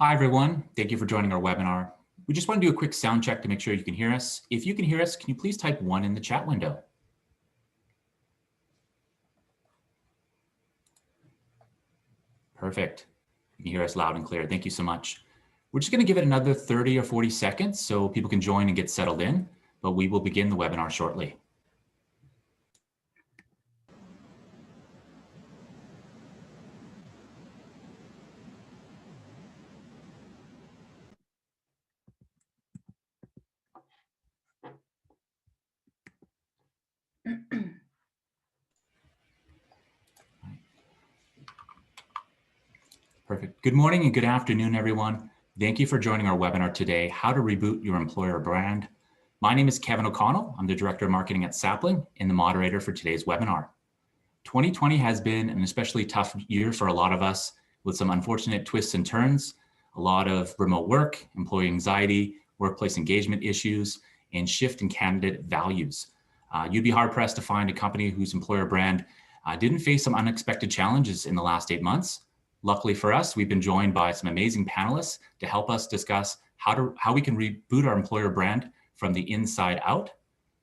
Hi, everyone. Thank you for joining our webinar. We just want to do a quick sound check to make sure you can hear us. If you can hear us, can you please type 1 in the chat window? Perfect. You can hear us loud and clear. Thank you so much. We're just going to give it another 30 or 40 seconds so people can join and get settled in, but we will begin the webinar shortly. Perfect. Good morning and good afternoon, everyone. Thank you for joining our webinar today, How to Reboot Your Employer Brand. My name is Kevin O'Connell. I'm the Director of Marketing at Sapling and the moderator for today's webinar. 2020 has been an especially tough year for a lot of us, with some unfortunate twists and turns, a lot of remote work, employee anxiety, workplace engagement issues, and shift in candidate values. You'd be hard pressed to find a company whose employer brand didn't face some unexpected challenges in the last 8 months. Luckily for us, we've been joined by some amazing panelists to help us discuss how we can reboot our employer brand from the inside out.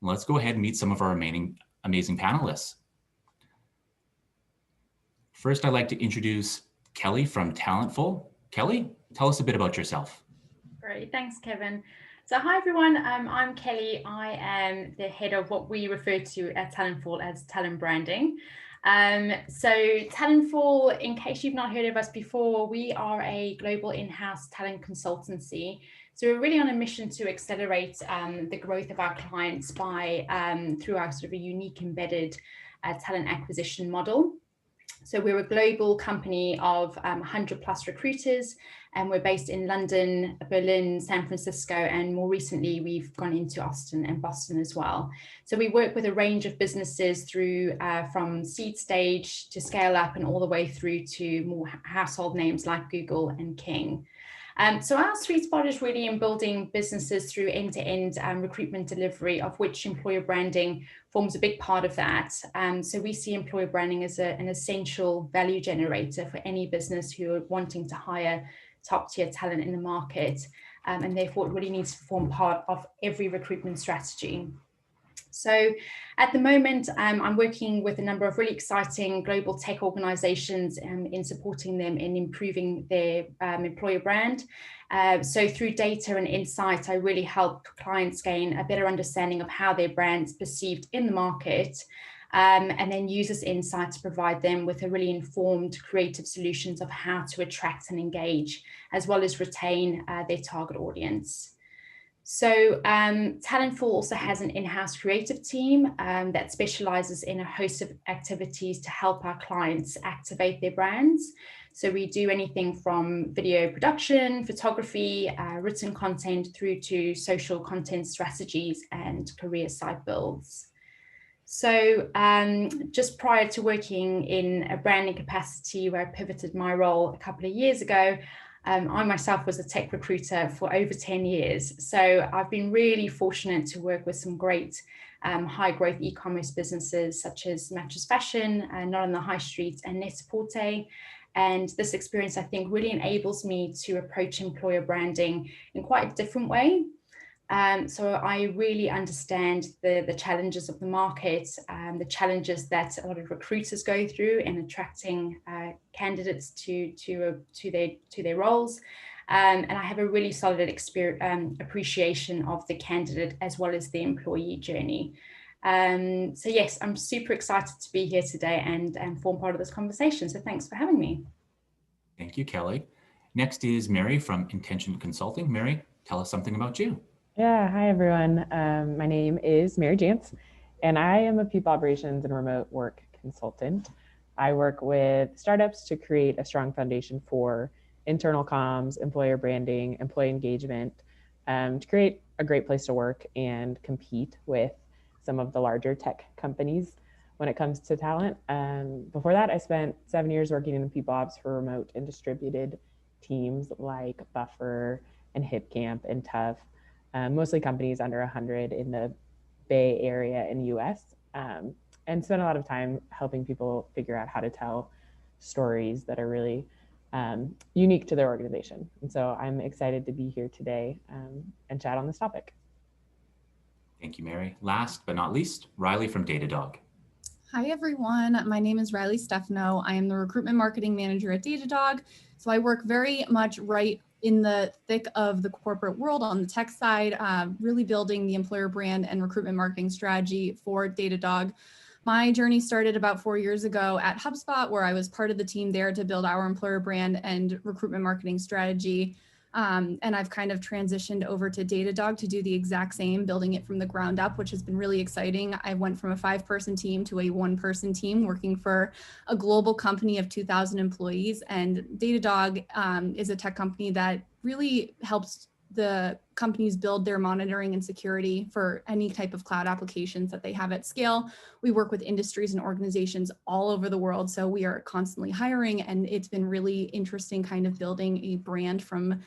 Let's go ahead and meet some of our amazing panelists. First, I'd like to introduce Kelly from Talentful. Kelly, tell us a bit about yourself. Great, thanks, Kevin. So hi, everyone. I'm Kelly. I am the head of what we refer to at Talentful as talent branding. So Talentful, in case you've not heard of us before, we are a global in-house talent consultancy. So we're really on a mission to accelerate the growth of our clients by through our sort of a unique embedded talent acquisition model. So we're a global company of 100 plus recruiters, and we're based in London, Berlin, San Francisco, and more recently we've gone into Austin and Boston as well. So we work with a range of businesses through from seed stage to scale up and all the way through to more household names like Google and King. So our sweet spot is really in building businesses through end-to-end recruitment delivery, of which employer branding forms a big part of that. So we see employer branding as an essential value generator for any business who are wanting to hire top-tier talent in the market, and therefore it really needs to form part of every recruitment strategy. So at the moment, I'm working with a number of really exciting global tech organizations in supporting them in improving their employer brand. So through data and insight, I really help clients gain a better understanding of how their brand's perceived in the market, and then use this insight to provide them with a really informed, creative solutions of how to attract and engage, as well as retain their target audience. So Talentful also has an in-house creative team that specializes in a host of activities to help our clients activate their brands. So we do anything from video production, photography, written content, through to social content strategies and career site builds. So just prior to working in a branding capacity where I pivoted my role a couple of years ago, I myself was a tech recruiter for over 10 years. So I've been really fortunate to work with some great high growth e-commerce businesses such as Matches Fashion, Not on the High Street, and Net-a-Porter. And this experience, I think, really enables me to approach employer branding in quite a different way. So I really understand the challenges of the market, the challenges that a lot of recruiters go through in attracting candidates to their roles. And I have a really solid appreciation of the candidate as well as the employee journey. So yes, I'm super excited to be here today and form part of this conversation. So thanks for having me. Thank you, Kelly. Next is Mary from Intention Consulting. Mary, tell us something about you. Yeah, hi everyone. My name is Mary Jantz, and I am a people operations and remote work consultant. I work with startups to create a strong foundation for internal comms, employer branding, employee engagement, to create a great place to work and compete with some of the larger tech companies when it comes to talent. Before that, I spent 7 years working in people ops for remote and distributed teams like Buffer and HipCamp and Tough. Mostly companies under 100 in the Bay Area in the US, and spent a lot of time helping people figure out how to tell stories that are really unique to their organization. And so I'm excited to be here today and chat on this topic. Thank you, Mary. Last but not least, Riley from Datadog. Hi, everyone. My name is Riley Stefano. I am the recruitment marketing manager at Datadog. So I work very much right in the thick of the corporate world on the tech side, really building the employer brand and recruitment marketing strategy for Datadog. My journey started about 4 years ago at HubSpot, where I was part of the team there to build our employer brand and recruitment marketing strategy. And I've kind of transitioned over to Datadog to do the exact same, building it from the ground up, which has been really exciting. I went from a 5-person team to a 1-person team working for a global company of 2,000 employees. And Datadog is a tech company that really helps the companies build their monitoring and security for any type of cloud applications that they have at scale. We work with industries and organizations all over the world, so we are constantly hiring, and it's been really interesting kind of building a brand from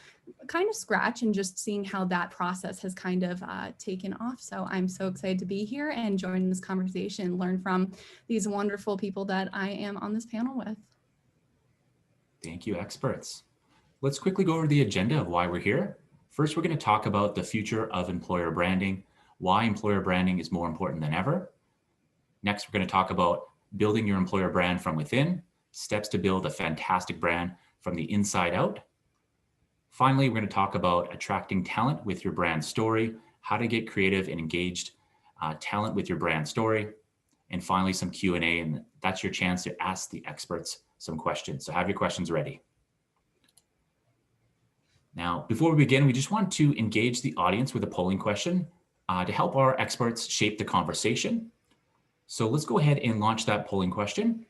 kind of scratch and just seeing how that process has kind of taken off. So I'm so excited to be here and join this conversation, learn from these wonderful people that I am on this panel with. Thank you, experts. Let's quickly go over the agenda of why we're here. First, we're going to talk about the future of employer branding, why employer branding is more important than ever. Next, we're going to talk about building your employer brand from within, steps to build a fantastic brand from the inside out. Finally, we're going to talk about attracting talent with your brand story, how to get creative and engaged talent with your brand story. And finally, some Q&A, and that's your chance to ask the experts some questions. So have your questions ready. Now, before we begin, we just want to engage the audience with a polling question to help our experts shape the conversation. So let's go ahead and launch that polling question.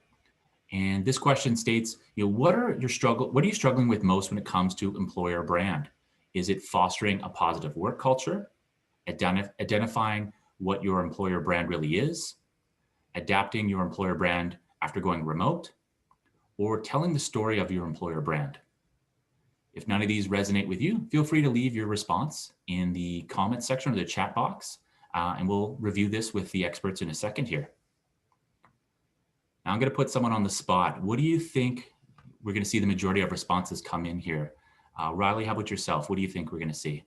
And this question states, what are you struggling with most when it comes to employer brand? Is it fostering a positive work culture, identifying what your employer brand really is, adapting your employer brand after going remote, or telling the story of your employer brand? If none of these resonate with you, feel free to leave your response in the comment section or the chat box, and we'll review this with the experts in a second here. Now I'm going to put someone on the spot. What do you think we're going to see the majority of responses come in here? Riley, how about yourself? What do you think we're going to see?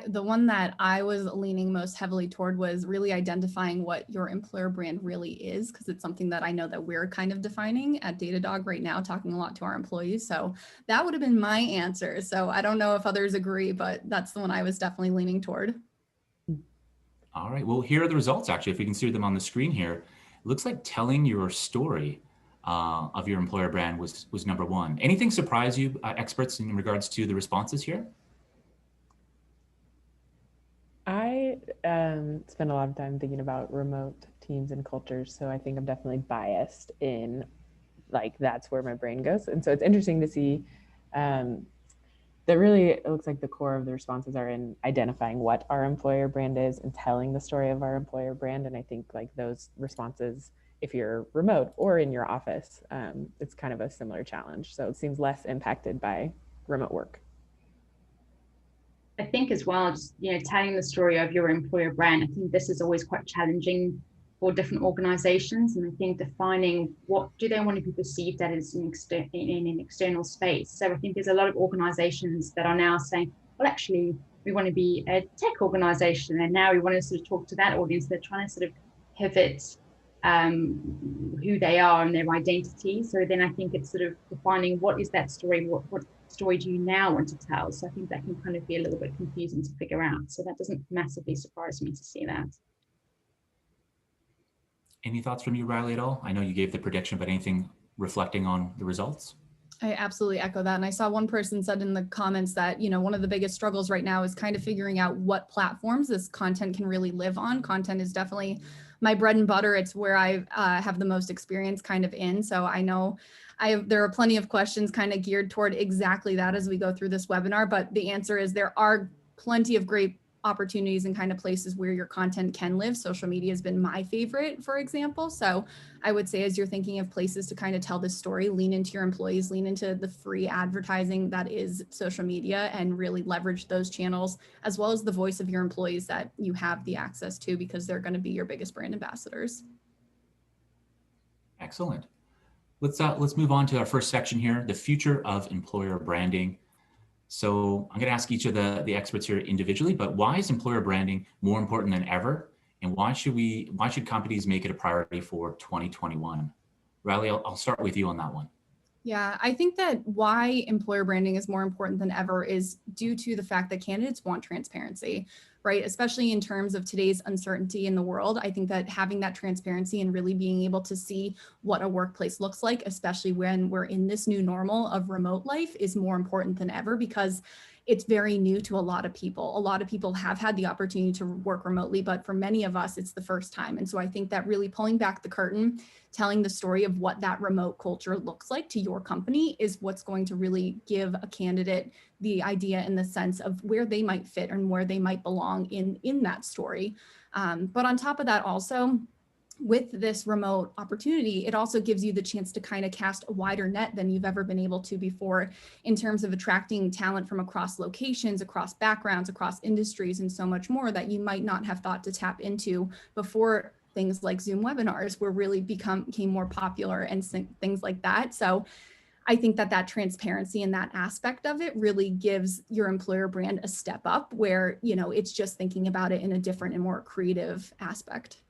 The one that I was leaning most heavily toward was really identifying what your employer brand really is, because it's something that I know that we're kind of defining at Datadog right now, talking a lot to our employees. So that would have been my answer. So I don't know if others agree, but that's the one I was definitely leaning toward. All right, well, here are the results, actually, if we can see them on the screen here. It looks like telling your story of your employer brand was number one. Anything surprise you, experts, in regards to the responses here? I spend a lot of time thinking about remote teams and cultures, so I think I'm definitely biased in, like, that's where my brain goes. And so it's interesting to see that really it looks like the core of the responses are in identifying what our employer brand is and telling the story of our employer brand. And I think, like, those responses, if you're remote or in your office, it's kind of a similar challenge. So it seems less impacted by remote work. I think as well, just, telling the story of your employer brand, I think this is always quite challenging for different organizations. And I think defining what do they want to be perceived as in an external space. So I think there's a lot of organizations that are now saying, well, actually, we want to be a tech organization. And now we want to sort of talk to that audience. They're trying to sort of pivot who they are and their identity. So then I think it's sort of defining what is that story, what story do you now want to tell? So I think that can kind of be a little bit confusing to figure out. So that doesn't massively surprise me to see that. Any thoughts from you, Riley, at all? I know you gave the prediction, but anything reflecting on the results? I absolutely echo that. And I saw one person said in the comments that, one of the biggest struggles right now is kind of figuring out what platforms this content can really live on. Content is definitely my bread and butter. It's where I have the most experience kind of in. So I know there are plenty of questions kind of geared toward exactly that as we go through this webinar, but the answer is there are plenty of great opportunities and kind of places where your content can live. Social media has been my favorite, for example. So I would say, as you're thinking of places to kind of tell this story, lean into your employees, lean into the free advertising that is social media, and really leverage those channels, as well as the voice of your employees that you have the access to, because they're going to be your biggest brand ambassadors. Excellent. Let's move on to our first section here, the future of employer branding. So I'm going to ask each of the experts here individually, but why is employer branding more important than ever? And why should companies make it a priority for 2021? Riley, I'll start with you on that one. Yeah, I think that why employer branding is more important than ever is due to the fact that candidates want transparency, right? Especially in terms of today's uncertainty in the world. I think that having that transparency and really being able to see what a workplace looks like, especially when we're in this new normal of remote life, is more important than ever because it's very new to a lot of people. A lot of people have had the opportunity to work remotely, but for many of us, it's the first time. And so I think that really pulling back the curtain, telling the story of what that remote culture looks like to your company is what's going to really give a candidate the idea in the sense of where they might fit and where they might belong in that story. But on top of that also, with this remote opportunity, it also gives you the chance to kind of cast a wider net than you've ever been able to before in terms of attracting talent from across locations, across backgrounds, across industries, and so much more that you might not have thought to tap into before things like Zoom webinars were really became more popular and things like that. So I think that that transparency and that aspect of it really gives your employer brand a step up where, you know, it's just thinking about it in a different and more creative aspect.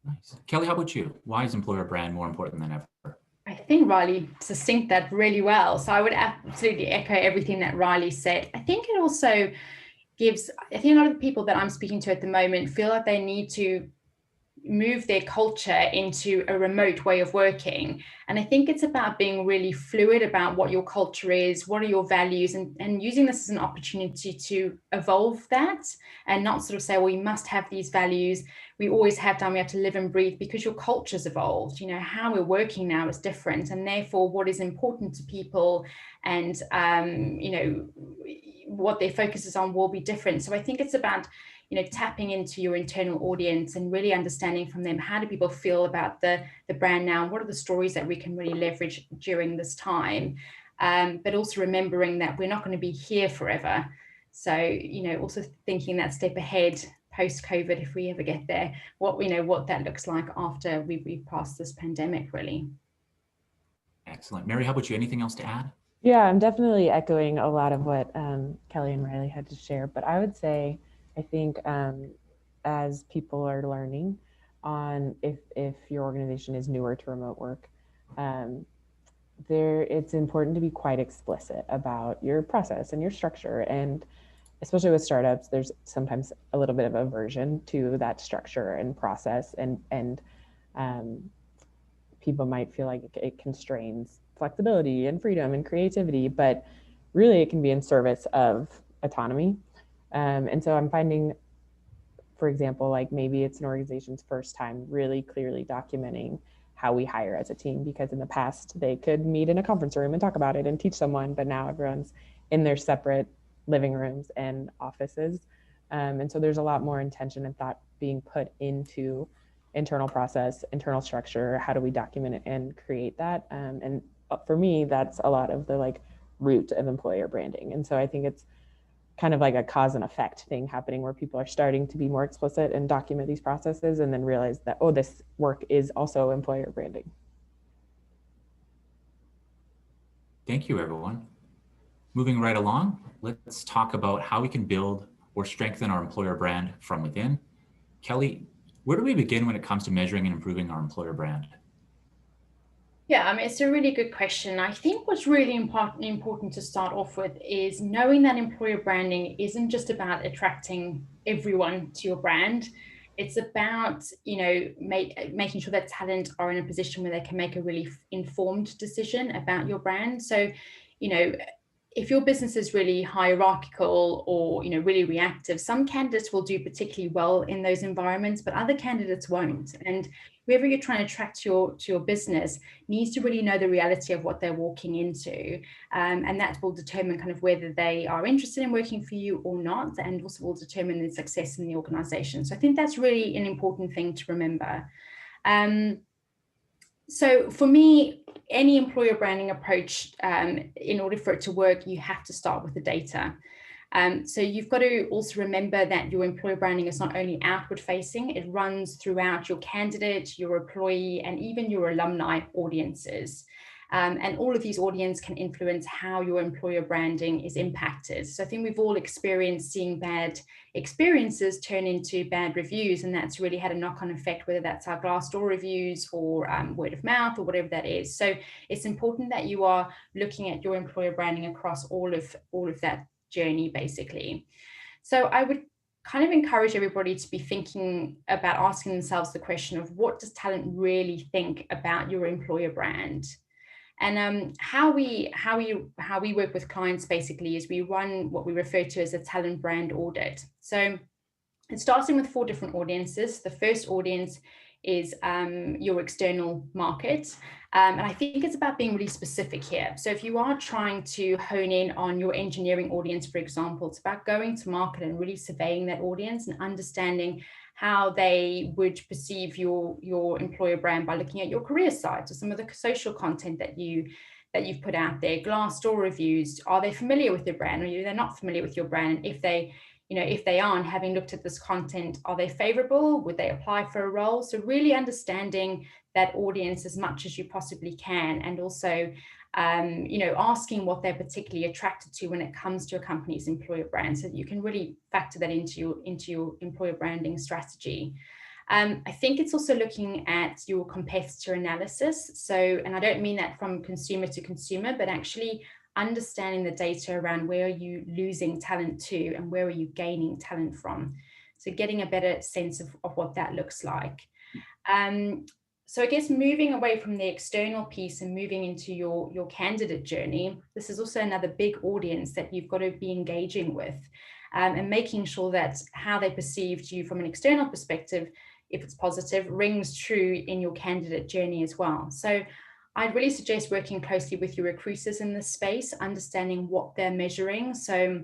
Nice. Kelly, how about you? Why is employer brand more important than ever? I think Riley succinct that really well. So I would absolutely echo everything that Riley said. I think it also gives, I think a lot of the people that I'm speaking to at the moment feel like they need to move their culture into a remote way of working. And I think it's about being really fluid about what your culture is, what are your values, and using this as an opportunity to evolve that and not sort of say, well, you must have these values. We always have done, we have to live and breathe because your culture's evolved. You know, how we're working now is different. And therefore what is important to people and, you know, what their focus is on will be different. So I think it's about, you know, tapping into your internal audience and really understanding from them, how do people feel about the brand now? What are the stories that we can really leverage during this time? But also remembering that we're not going to be here forever. So, you know, also thinking that step ahead post-COVID, if we ever get there, what, you know, what that looks like after we've passed this pandemic, really. Excellent. Mary, how about you? Anything else to add? Yeah, I'm definitely echoing a lot of what Kelly and Riley had to share, but I would say, I think as people are learning on if your organization is newer to remote work, it's important to be quite explicit about your process and your structure. And especially with startups, there's sometimes a little bit of aversion to that structure and process, and people might feel like it constrains flexibility and freedom and creativity, but really it can be in service of autonomy. And so I'm finding, for example, like maybe it's an organization's first time really clearly documenting how we hire as a team, because in the past they could meet in a conference room and talk about it and teach someone, but now everyone's in their separate living rooms and offices. And so there's a lot more intention and thought being put into internal process, internal structure, how do we document it and create that? And for me, that's a lot of the like root of employer branding. And so I think it's kind of like a cause and effect thing happening where people are starting to be more explicit and document these processes and then realize that, oh, this work is also employer branding. Thank you, everyone. Moving right along, let's talk about how we can build or strengthen our employer brand from within. Kelly, where do we begin when it comes to measuring and improving our employer brand? Yeah, I mean, it's a really good question. I think what's really important to start off with is knowing that employer branding isn't just about attracting everyone to your brand. It's about, you know, making sure that talent are in a position where they can make a really informed decision about your brand. So, you know, if your business is really hierarchical or, you know, really reactive, some candidates will do particularly well in those environments, but other candidates won't. And whoever you're trying to attract to your business needs to really know the reality of what they're walking into. And that will determine kind of whether they are interested in working for you or not, and also will determine the success in the organization. So I think that's really an important thing to remember. So for me, any employer branding approach, in order for it to work, you have to start with the data. So you've got to also remember that your employer branding is not only outward facing, it runs throughout your candidate, your employee, and even your alumni audiences. And all of these audiences can influence how your employer branding is impacted. So I think we've all experienced seeing bad experiences turn into bad reviews, and that's really had a knock-on effect, whether that's our Glassdoor reviews or word of mouth or whatever that is. So it's important that you are looking at your employer branding across all of that journey, basically. So I would kind of encourage everybody to be thinking about asking themselves the question of, what does talent really think about your employer brand? And how we work with clients basically is we run what we refer to as a talent brand audit. So it's starting with 4 different audiences. The first audience is your external market. And I think it's about being really specific here. So if you are trying to hone in on your engineering audience, for example, it's about going to market and really surveying that audience and understanding how they would perceive your employer brand by looking at your career sites or some of the social content that you've put out there, Glassdoor reviews. Are they familiar with your brand, or are they not familiar with your brand? If they aren't, having looked at this content, are they favorable? Would they apply for a role? So really understanding that audience as much as you possibly can, and also asking what they're particularly attracted to when it comes to a company's employer brand, so that you can really factor that into your employer branding strategy. I think it's also looking at your competitor analysis. So, and I don't mean that from consumer to consumer, but actually understanding the data around where are you losing talent to and where are you gaining talent from. So getting a better sense of what that looks like. So I guess moving away from the external piece and moving into your candidate journey, this is also another big audience that you've got to be engaging with, and making sure that how they perceived you from an external perspective, if it's positive, rings true in your candidate journey as well. So I'd really suggest working closely with your recruiters in this space, understanding what they're measuring. So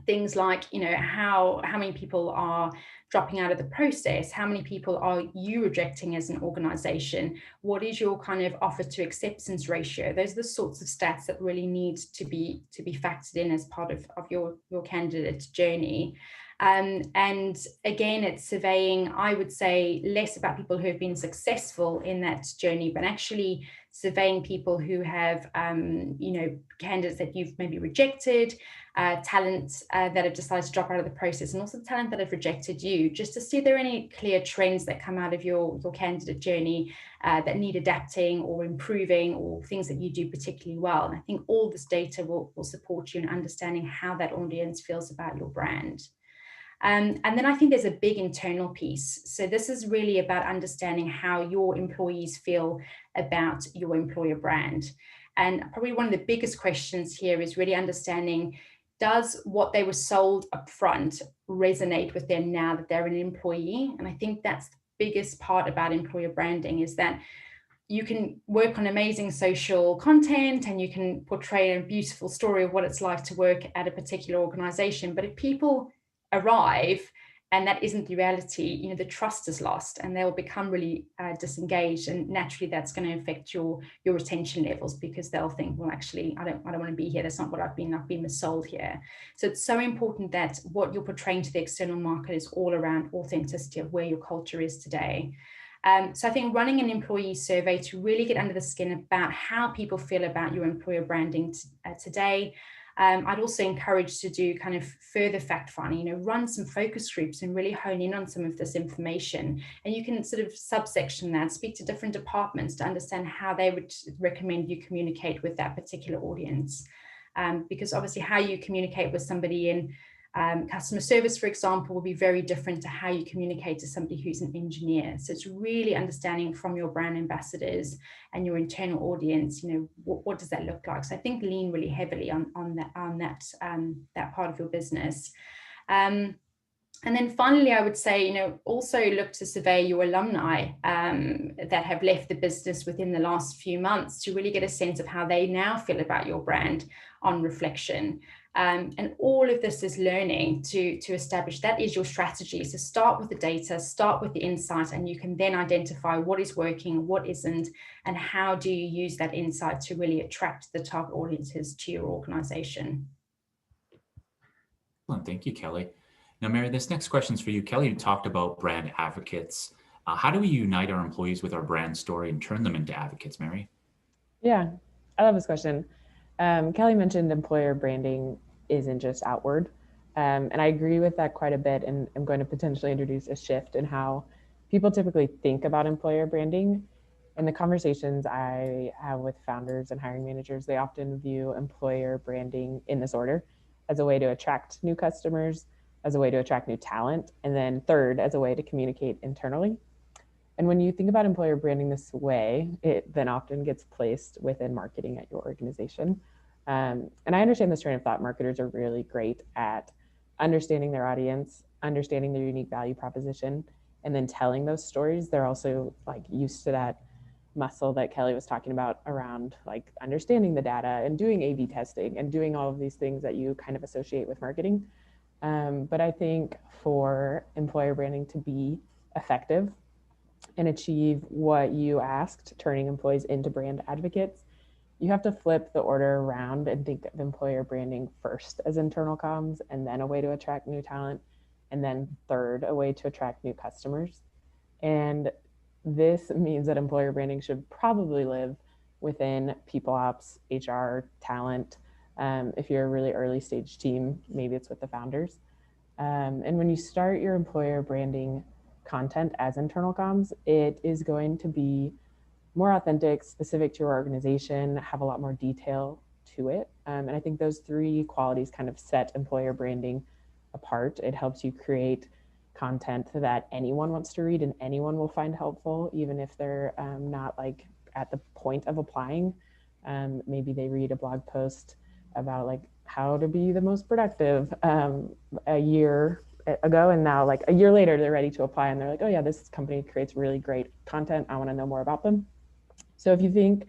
things like, how many people are dropping out of the process? How many people are you rejecting as an organization? What is your kind of offer to acceptance ratio? Those are the sorts of stats that really need to be factored in as part of your candidate journey. And again, it's surveying, I would say, less about people who have been successful in that journey, but actually surveying people who have, candidates that you've maybe rejected, talent that have decided to drop out of the process, and also the talent that have rejected you, just to see if there are any clear trends that come out of your candidate journey that need adapting or improving, or things that you do particularly well. And I think all this data will support you in understanding how that audience feels about your brand. And then I think there's a big internal piece. So this is really about understanding how your employees feel about your employer brand. And probably one of the biggest questions here is really understanding, does what they were sold up front resonate with them now that they're an employee? And I think that's the biggest part about employer branding, is that you can work on amazing social content and you can portray a beautiful story of what it's like to work at a particular organization. But if people arrive and that isn't the reality, the trust is lost and they'll become really disengaged, and naturally that's going to affect your retention levels, because they'll think, well, actually I don't want to be here, that's not what I've been missold here. So it's so important that what you're portraying to the external market is all around authenticity of where your culture is today. So I think running an employee survey to really get under the skin about how people feel about your employer branding today. I'd also encourage to do kind of further fact finding, run some focus groups and really hone in on some of this information. And you can sort of subsection that, speak to different departments to understand how they would recommend you communicate with that particular audience. Because obviously how you communicate with somebody in customer service, for example, will be very different to how you communicate to somebody who's an engineer. So it's really understanding from your brand ambassadors and your internal audience, what does that look like? So I think lean really heavily on that part of your business. And then finally, I would say, also look to survey your alumni that have left the business within the last few months, to really get a sense of how they now feel about your brand on reflection. And all of this is learning to establish that is your strategy. So start with the data, start with the insight, and you can then identify what is working, what isn't, and how do you use that insight to really attract the target audiences to your organization. Excellent. Thank you, Kelly. Now, Mary, this next question is for you. Kelly, you talked about brand advocates. How do we unite our employees with our brand story and turn them into advocates, Mary? Yeah, I love this question. Kelly mentioned employer branding isn't just outward. And I agree with that quite a bit. And I'm going to potentially introduce a shift in how people typically think about employer branding. In the conversations I have with founders and hiring managers, they often view employer branding in this order: as a way to attract new customers, as a way to attract new talent, and then third, as a way to communicate internally. And when you think about employer branding this way, it then often gets placed within marketing at your organization. And I understand this train of thought. Marketers are really great at understanding their audience, understanding their unique value proposition, and then telling those stories. They're also like used to that muscle that Kelly was talking about around like understanding the data and doing A/B testing and doing all of these things that you kind of associate with marketing. But I think for employer branding to be effective and achieve what you asked, turning employees into brand advocates, you have to flip the order around and think of employer branding first as internal comms, and then a way to attract new talent, and then third, a way to attract new customers. And this means that employer branding should probably live within people ops, HR, talent. If you're a really early stage team, maybe it's with the founders. And when you start your employer branding content as internal comms, it is going to be more authentic, specific to your organization, have a lot more detail to it. And I think those three qualities kind of set employer branding apart. It helps you create content that anyone wants to read and anyone will find helpful, even if they're not like at the point of applying. Maybe they read a blog post about like how to be the most productive a year ago, and now like a year later they're ready to apply and they're like, oh yeah, this company creates really great content, I want to know more about them. So if you think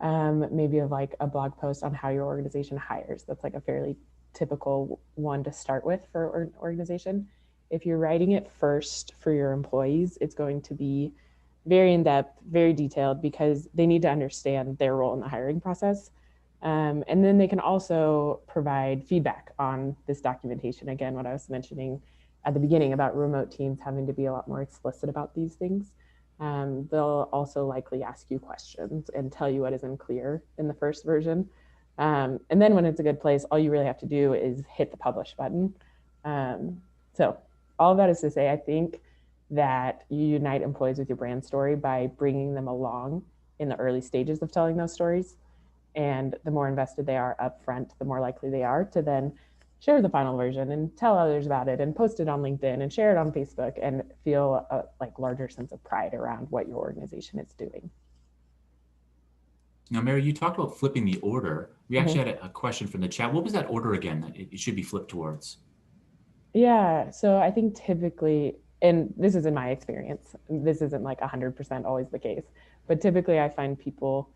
maybe of like a blog post on how your organization hires, that's like a fairly typical one to start with for an organization. If you're writing it first for your employees, it's going to be very in-depth, very detailed, because they need to understand their role in the hiring process. And then they can also provide feedback on this documentation. Again, what I was mentioning at the beginning about remote teams having to be a lot more explicit about these things. They'll also likely ask you questions and tell you what is unclear in the first version. And then when it's a good place, all you really have to do is hit the publish button. So all of that is to say, I think that you unite employees with your brand story by bringing them along in the early stages of telling those stories. And the more invested they are up front, the more likely they are to then share the final version and tell others about it and post it on LinkedIn and share it on Facebook and feel a like larger sense of pride around what your organization is doing. Now, Mary, you talked about flipping the order. We actually had a question from the chat. What was that order again that it should be flipped towards? Yeah, so I think typically, and this is in my experience, this isn't like 100% always the case, but typically I find people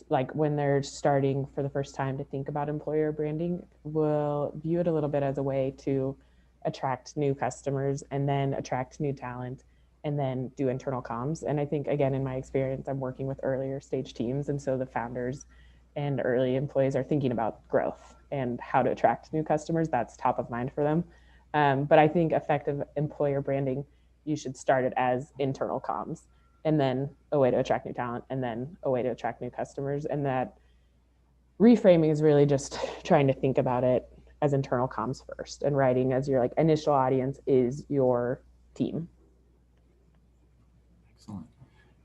like when they're starting for the first time to think about employer branding will view it a little bit as a way to attract new customers and then attract new talent and then do internal comms. And I think, again, in my experience, I'm working with earlier stage teams. And so the founders and early employees are thinking about growth and how to attract new customers. That's top of mind for them. But I think effective employer branding, you should start it as internal comms, and then a way to attract new talent, and then a way to attract new customers. And that reframing is really just trying to think about it as internal comms first, and writing as your like initial audience is your team. Excellent.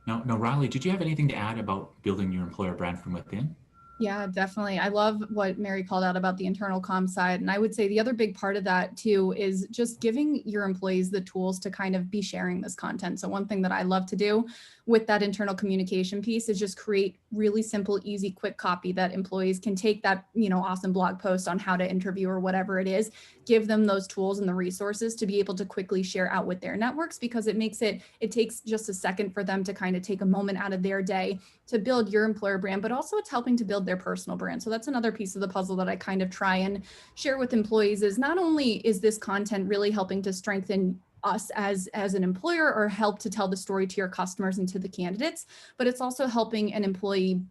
Now, Riley, did you have anything to add about building your employer brand from within? Yeah, definitely. I love what Mary called out about the internal comm side. And I would say the other big part of that too is just giving your employees the tools to kind of be sharing this content. So one thing that I love to do with that internal communication piece is just create really simple, easy, quick copy that employees can take that, awesome blog post on how to interview or whatever it is, give them those tools and the resources to be able to quickly share out with their networks, because it takes just a second for them to kind of take a moment out of their day to build your employer brand, but also it's helping to build their personal brand. So that's another piece of the puzzle that I kind of try and share with employees is not only is this content really helping to strengthen us as an employer or help to tell the story to your customers and to the candidates, but it's also helping an employee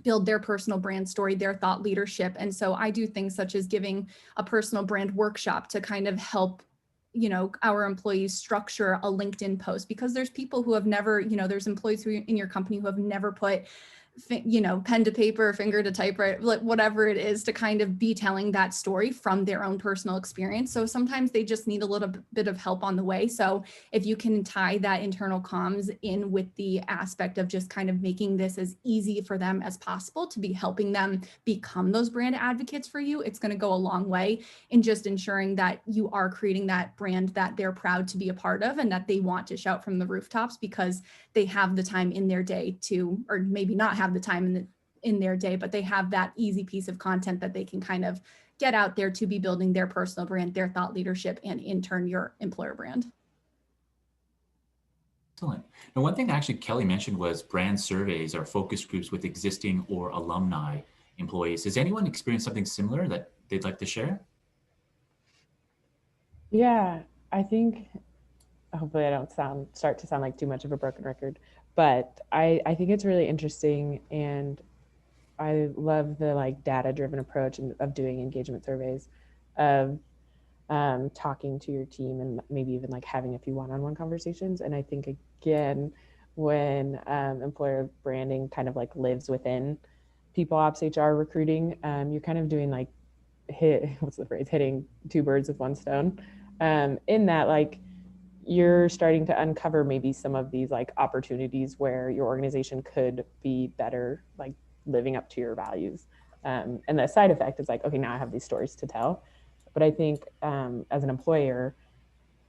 build their personal brand story, their thought leadership. And so I do things such as giving a personal brand workshop to kind of help, our employees structure a LinkedIn post, because there's people who have never, there's employees who in your company who have never put pen to paper, finger to typewriter, like whatever it is, to kind of be telling that story from their own personal experience. So sometimes they just need a little bit of help on the way. So if you can tie that internal comms in with the aspect of just kind of making this as easy for them as possible to be helping them become those brand advocates for you, it's going to go a long way in just ensuring that you are creating that brand that they're proud to be a part of and that they want to shout from the rooftops, because they have the time in their day to, or maybe not have the time in their day, but they have that easy piece of content that they can kind of get out there to be building their personal brand, their thought leadership, and in turn your employer brand. Excellent. Now, one thing that actually Kelly mentioned was brand surveys or focus groups with existing or alumni employees. Has anyone experienced something similar that they'd like to share? Yeah, I think, hopefully I don't start to sound like too much of a broken record, but I think it's really interesting, and I love the like data-driven approach of doing engagement surveys, of talking to your team and maybe even like having a few one-on-one conversations. And I think again, when employer branding kind of like lives within people ops, HR, recruiting, you're kind of doing like hitting two birds with one stone. In that, like, you're starting to uncover maybe some of these like opportunities where your organization could be better, like living up to your values. And the side effect is like, okay, now I have these stories to tell. But I think as an employer,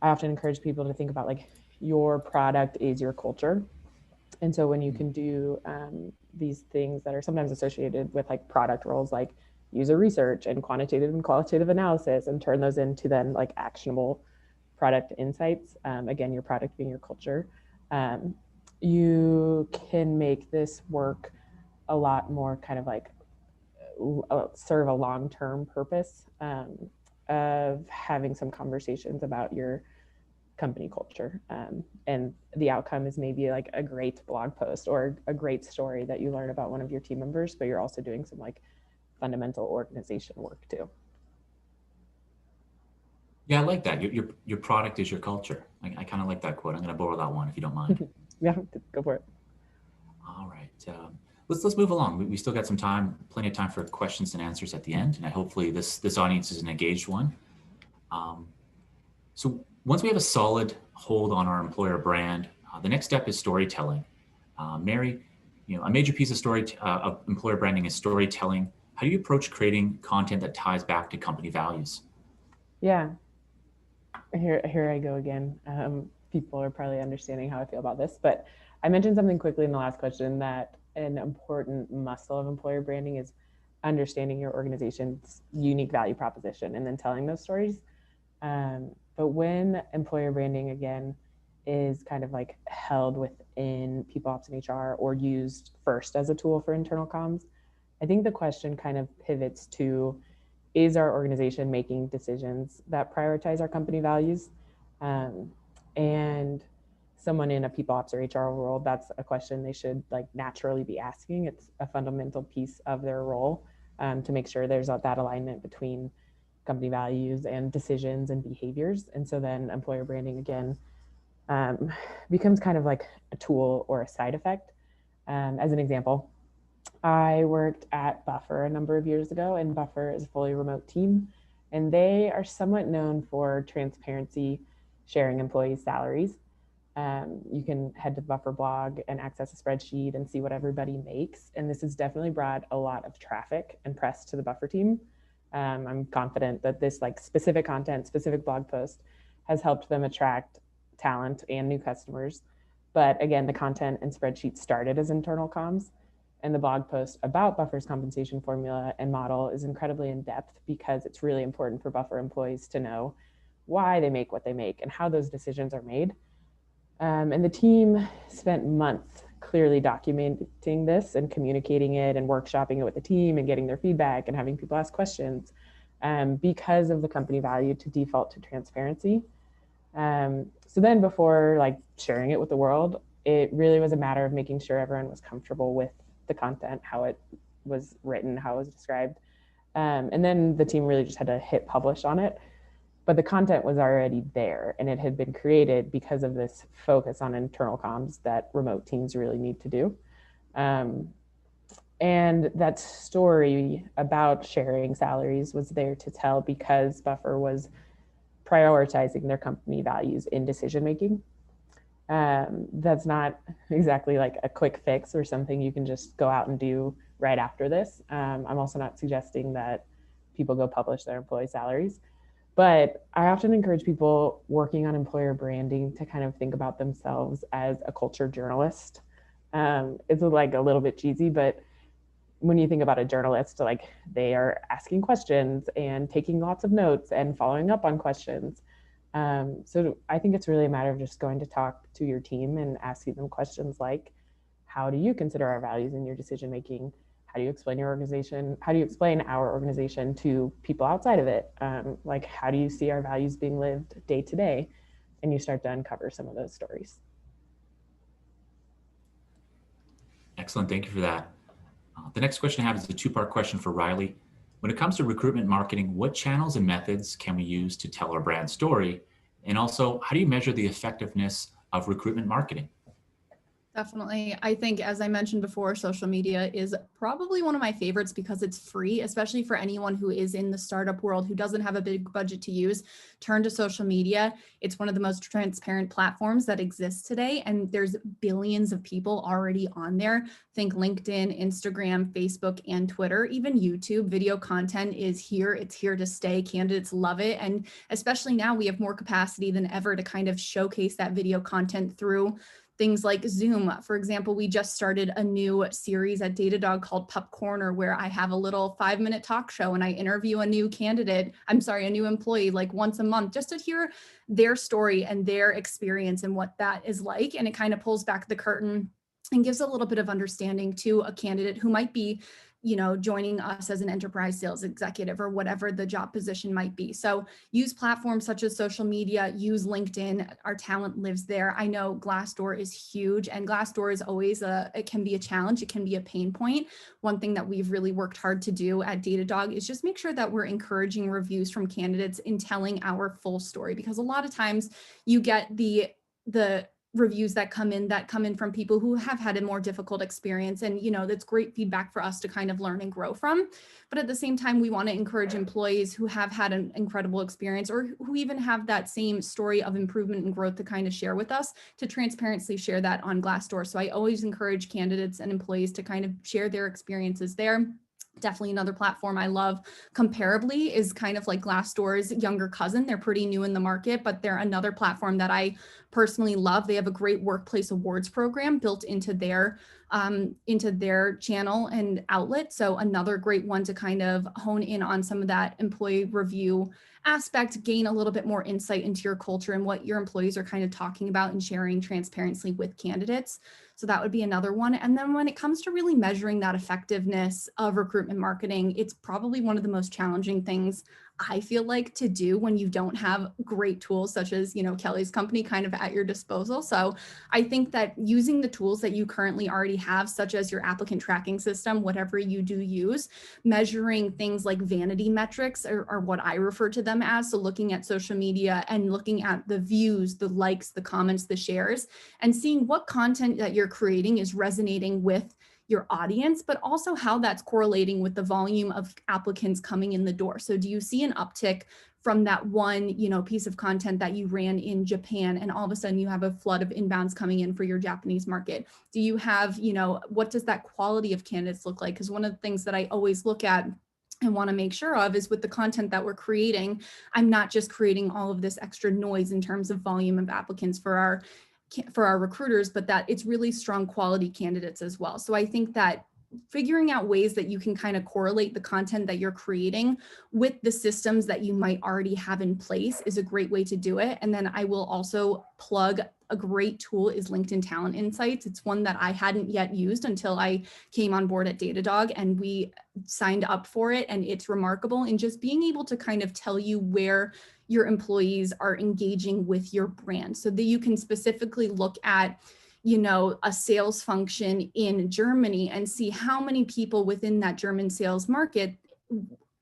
I often encourage people to think about like your product is your culture. And so when you can do these things that are sometimes associated with like product roles, like user research and quantitative and qualitative analysis, and turn those into then like actionable product insights, again, your product being your culture, you can make this work a lot more kind of like serve a long-term purpose of having some conversations about your company culture. And the outcome is maybe like a great blog post or a great story that you learn about one of your team members, but you're also doing some like fundamental organization work too. Yeah, I like that. Your product is your culture. I kind of like that quote. I'm going to borrow that one if you don't mind. Yeah, go for it. All right. Let's move along. We still got some time, plenty of time for questions and answers at the end. And hopefully this audience is an engaged one. So once we have a solid hold on our employer brand, the next step is storytelling. Mary, a major piece of employer branding is storytelling. How do you approach creating content that ties back to company values? Yeah, here I go again. People are probably understanding how I feel about this, but I mentioned something quickly in the last question, that an important muscle of employer branding is understanding your organization's unique value proposition and then telling those stories. But when employer branding, again, is kind of like held within people ops and HR or used first as a tool for internal comms, I think the question kind of pivots to, is our organization making decisions that prioritize our company values? And someone in a people ops or HR role, that's a question they should like naturally be asking. It's a fundamental piece of their role to make sure there's that alignment between company values and decisions and behaviors. And so then employer branding again becomes kind of like a tool or a side effect. As an example, I worked at Buffer a number of years ago, and Buffer is a fully remote team, and they are somewhat known for transparency, sharing employees' salaries. You can head to the Buffer blog and access a spreadsheet and see what everybody makes. And this has definitely brought a lot of traffic and press to the Buffer team. I'm confident that this like specific content, specific blog post has helped them attract talent and new customers. But again, the content and spreadsheet started as internal comms. And the blog post about Buffer's compensation formula and model is incredibly in depth, because it's really important for Buffer employees to know why they make what they make and how those decisions are made. And the team spent months clearly documenting this and communicating it and workshopping it with the team and getting their feedback and having people ask questions because of the company value to default to transparency. So then before like sharing it with the world, it really was a matter of making sure everyone was comfortable with the content, how it was written, how it was described. And then the team really just had to hit publish on it. But the content was already there, and it had been created because of this focus on internal comms that remote teams really need to do. And that story about sharing salaries was there to tell because Buffer was prioritizing their company values in decision making. That's not exactly like a quick fix or something you can just go out and do right after this. I'm also not suggesting that people go publish their employee salaries, but I often encourage people working on employer branding to kind of think about themselves as a culture journalist. It's like a little bit cheesy, but when you think about a journalist, like they are asking questions and taking lots of notes and following up on questions. So I think it's really a matter of just going to talk to your team and asking them questions like, how do you consider our values in your decision making? How do you explain your organization? How do you explain our organization to people outside of it? Like, how do you see our values being lived day to day? And you start to uncover some of those stories. Excellent, thank you for that. The next question I have is a two-part question for Riley. When it comes to recruitment marketing, what channels and methods can we use to tell our brand story? And also, how do you measure the effectiveness of recruitment marketing? Definitely. I think, as I mentioned before, social media is probably one of my favorites because it's free, especially for anyone who is in the startup world who doesn't have a big budget to use. Turn to social media. It's one of the most transparent platforms that exists today, and there's billions of people already on there. Think LinkedIn, Instagram, Facebook, and Twitter, even YouTube. Video content is here. It's here to stay. Candidates love it. And especially now, we have more capacity than ever to kind of showcase that video content through things like Zoom. For example, we just started a new series at Datadog called Pup Corner, where I have a little 5-minute talk show and I interview a new employee like once a month, just to hear their story and their experience and what that is like. And it kind of pulls back the curtain and gives a little bit of understanding to a candidate who might be joining us as an enterprise sales executive or whatever the job position might be. So use platforms such as social media, use LinkedIn. Our talent lives there. I know Glassdoor is huge, and Glassdoor is always it can be a challenge. It can be a pain point. One thing that we've really worked hard to do at Datadog is just make sure that we're encouraging reviews from candidates in telling our full story, because a lot of times you get the reviews that come in from people who have had a more difficult experience, and that's great feedback for us to kind of learn and grow from. But at the same time, we want to encourage employees who have had an incredible experience or who even have that same story of improvement and growth to kind of share with us, to transparently share that on Glassdoor. So I always encourage candidates and employees to kind of share their experiences there. Definitely another platform I love comparably is kind of like Glassdoor's younger cousin. They're pretty new in the market, but they're another platform that I personally love. They have a great workplace awards program built into their channel and outlet. So another great one to kind of hone in on some of that employee review aspect, gain a little bit more insight into your culture and what your employees are kind of talking about and sharing transparently with candidates. So that would be another one. And then when it comes to really measuring that effectiveness of recruitment marketing, it's probably one of the most challenging things I feel like to do when you don't have great tools such as, Kelly's company kind of at your disposal. So I think that using the tools that you currently already have, such as your applicant tracking system, whatever you do use, measuring things like vanity metrics are what I refer to them as. So looking at social media and looking at the views, the likes, the comments, the shares, and seeing what content that you're creating is resonating with your audience, but also how that's correlating with the volume of applicants coming in the door. So do you see an uptick from that one, piece of content that you ran in Japan, and all of a sudden you have a flood of inbounds coming in for your Japanese market? Do you have, what does that quality of candidates look like? Because one of the things that I always look at and want to make sure of is with the content that we're creating, I'm not just creating all of this extra noise in terms of volume of applicants for our recruiters, but that it's really strong quality candidates as well. So I think that figuring out ways that you can kind of correlate the content that you're creating with the systems that you might already have in place is a great way to do it. And then I will also plug a great tool is LinkedIn Talent Insights. It's one that I hadn't yet used until I came on board at Datadog, and we signed up for it. And it's remarkable in just being able to kind of tell you where your employees are engaging with your brand, so that you can specifically look at a sales function in Germany and see how many people within that German sales market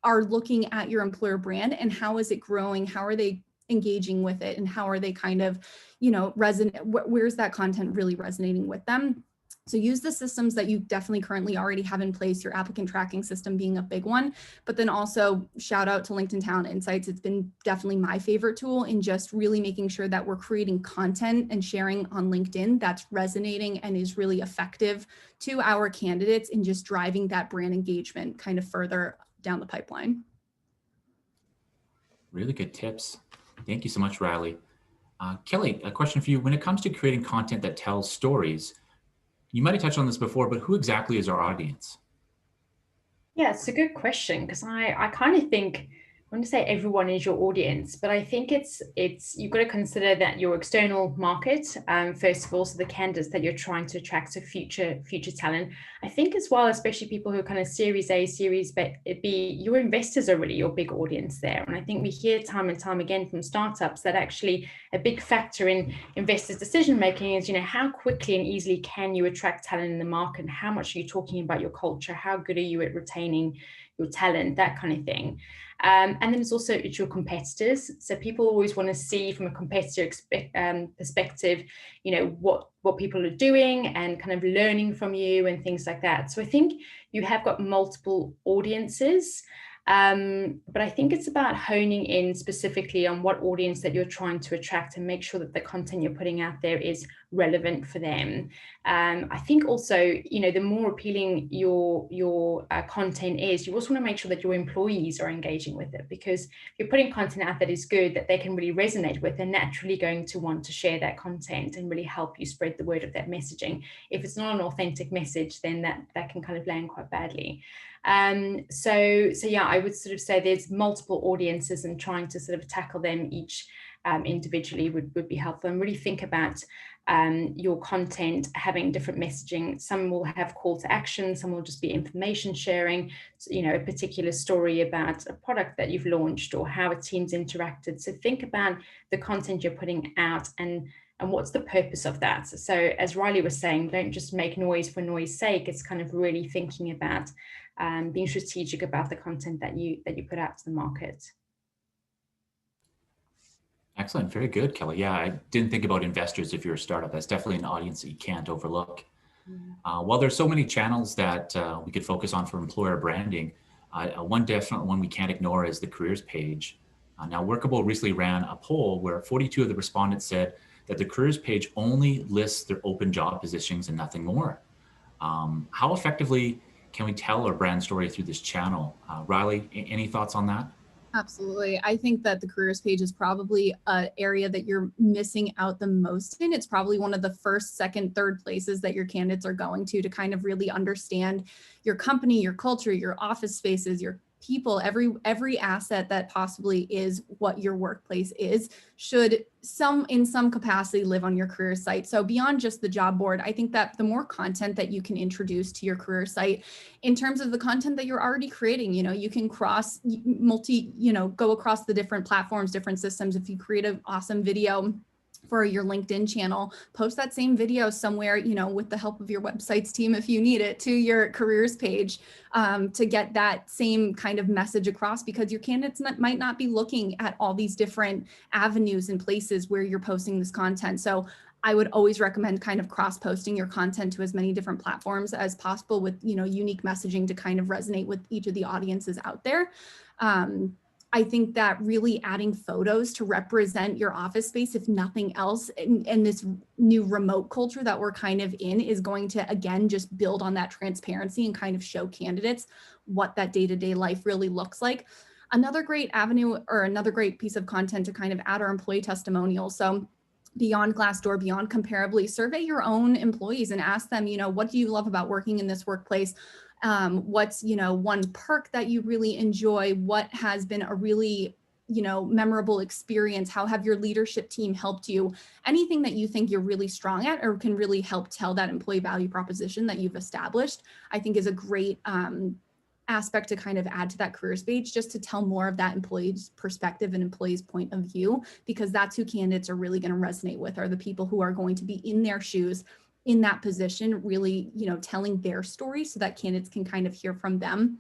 are looking at your employer brand and how is it growing? How are they engaging with it? And how are they kind of, where's that content really resonating with them? So use the systems that you definitely currently already have in place, your applicant tracking system being a big one, but then also shout out to LinkedIn Talent Insights. It's been definitely my favorite tool in just really making sure that we're creating content and sharing on LinkedIn that's resonating and is really effective to our candidates in just driving that brand engagement kind of further down the pipeline. Really good tips. Thank you so much, Riley. Kelly, a question for you. When it comes to creating content that tells stories, you might have touched on this before, but who exactly is our audience? Yeah, it's a good question, because I kind of think, I want to say everyone is your audience, but I think it's you've got to consider that your external market, first of all, so the candidates that you're trying to attract to future talent. I think as well, especially people who are kind of Series A, Series B, your investors are really your big audience there. And I think we hear time and time again from startups that actually a big factor in investors' decision making is, how quickly and easily can you attract talent in the market, and how much are you talking about your culture, how good are you at retaining your talent, that kind of thing. And then it's your competitors. So people always want to see from a competitor perspective, what people are doing and kind of learning from you and things like that. So I think you have got multiple audiences. But I think it's about honing in specifically on what audience that you're trying to attract and make sure that the content you're putting out there is relevant for them. I think also, the more appealing your content is, you also want to make sure that your employees are engaging with it, because if you're putting content out that is good, that they can really resonate with, they're naturally going to want to share that content and really help you spread the word of that messaging. If it's not an authentic message, then that can kind of land quite badly. So yeah, I would sort of say there's multiple audiences, and trying to sort of tackle them each individually would be helpful, and really think about your content having different messaging. Some will have call to action, some will just be information sharing, a particular story about a product that you've launched or how a team's interacted. So think about the content you're putting out and what's the purpose of that. So as Riley was saying, don't just make noise for noise sake. It's kind of really thinking about being strategic about the content that you put out to the market. Excellent. Very good, Kelly. Yeah, I didn't think about investors. If you're a startup, that's definitely an audience that you can't overlook. While there's so many channels that we could focus on for employer branding, one definite one we can't ignore is the careers page. Now, Workable recently ran a poll where 42 of the respondents said that the careers page only lists their open job positions and nothing more. How effectively can we tell our brand story through this channel? Riley, any thoughts on that? Absolutely. I think that the careers page is probably an area that you're missing out the most in. It's probably one of the first, second, third places that your candidates are going to kind of really understand your company, your culture, your office spaces, your people, every asset that possibly is what your workplace is should in some capacity live on your career site. So beyond just the job board, I think that the more content that you can introduce to your career site in terms of the content that you're already creating, you can go across the different platforms, different systems. If you create an awesome video for your LinkedIn channel, post that same video somewhere, with the help of your website's team, if you need it, to your careers page to get that same kind of message across, because your candidates might not be looking at all these different avenues and places where you're posting this content. So I would always recommend kind of cross-posting your content to as many different platforms as possible with, unique messaging to kind of resonate with each of the audiences out there. I think that really adding photos to represent your office space, if nothing else, and this new remote culture that we're kind of in, is going to, again, just build on that transparency and kind of show candidates what that day-to-day life really looks like. Another great avenue, or another great piece of content to kind of add, our employee testimonials. So beyond Glassdoor, beyond Comparably, survey your own employees and ask them, what do you love about working in this workplace? What's, one perk that you really enjoy? What has been a really, memorable experience? How have your leadership team helped you? Anything that you think you're really strong at or can really help tell that employee value proposition that you've established, I think is a great aspect to kind of add to that careers page, just to tell more of that employee's perspective and employee's point of view, because that's who candidates are really going to resonate with, are the people who are going to be in their shoes in that position, really, telling their story so that candidates can kind of hear from them.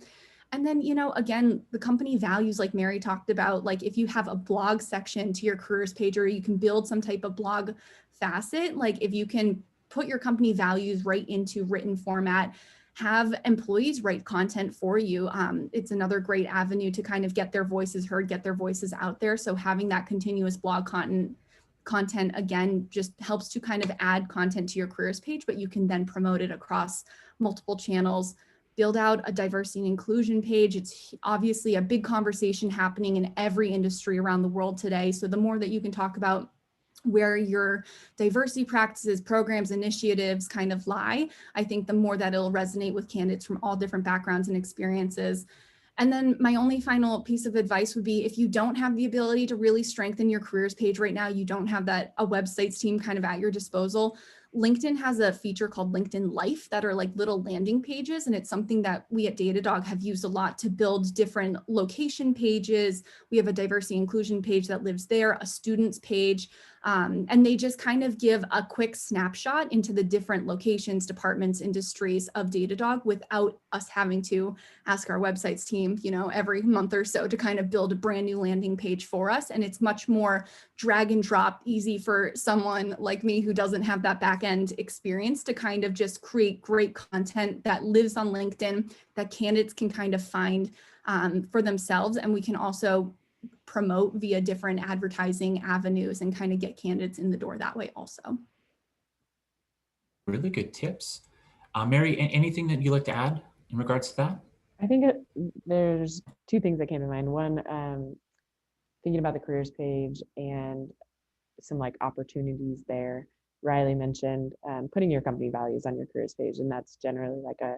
And then, again, the company values, like Mary talked about, like if you have a blog section to your careers page, or you can build some type of blog facet, like if you can put your company values right into written format, have employees write content for you. It's another great avenue to kind of get their voices heard, get their voices out there. So having that continuous blog content again just helps to kind of add content to your careers page, but you can then promote it across multiple channels. Build out a diversity and inclusion page. It's obviously a big conversation happening in every industry around the world today. So the more that you can talk about where your diversity practices, programs, initiatives kind of lie, I think the more that it'll resonate with candidates from all different backgrounds and experiences. And then my only final piece of advice would be, if you don't have the ability to really strengthen your careers page right now, you don't have a websites team kind of at your disposal, LinkedIn has a feature called LinkedIn Life that are like little landing pages. And it's something that we at Datadog have used a lot to build different location pages. We have a diversity inclusion page that lives there, a students page, and they just kind of give a quick snapshot into the different locations, departments, industries of Datadog without us having to ask our websites team, every month or so to kind of build a brand new landing page for us. And it's much more drag and drop, easy for someone like me who doesn't have that back end experience to kind of just create great content that lives on LinkedIn that candidates can kind of find for themselves. And we can also promote via different advertising avenues and kind of get candidates in the door that way also. Really good tips. Mary, anything that you'd like to add in regards to that? I think there's two things that came to mind. One, thinking about the careers page and some like opportunities there. Riley mentioned putting your company values on your careers page, and that's generally like a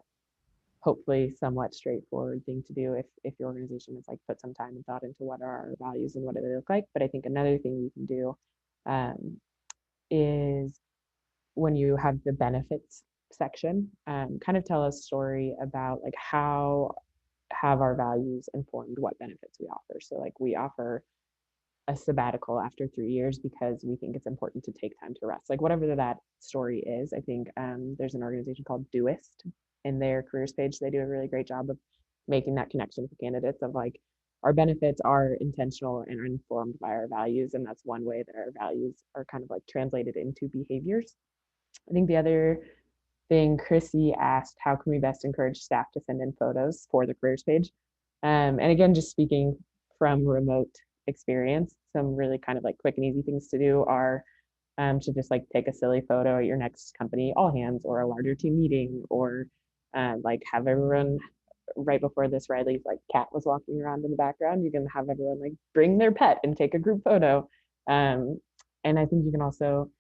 hopefully somewhat straightforward thing to do if your organization has like put some time and thought into what are our values and what do they look like. But I think another thing you can do is when you have the benefits section, kind of tell a story about like how have our values informed what benefits we offer. So like we offer a sabbatical after 3 years because we think it's important to take time to rest. Like whatever that story is, I think there's an organization called Doist in their careers page. They do a really great job of making that connection for candidates of like our benefits are intentional and are informed by our values. And that's one way that our values are kind of like translated into behaviors. I think the other thing, Chrissy asked, how can we best encourage staff to send in photos for the careers page? And again, just speaking from remote experience, some really kind of like quick and easy things to do are to just like take a silly photo at your next company all hands or a larger team meeting, or like have everyone right before this, Riley's like cat was walking around in the background, you can have everyone like bring their pet and take a group photo. And I think you can also,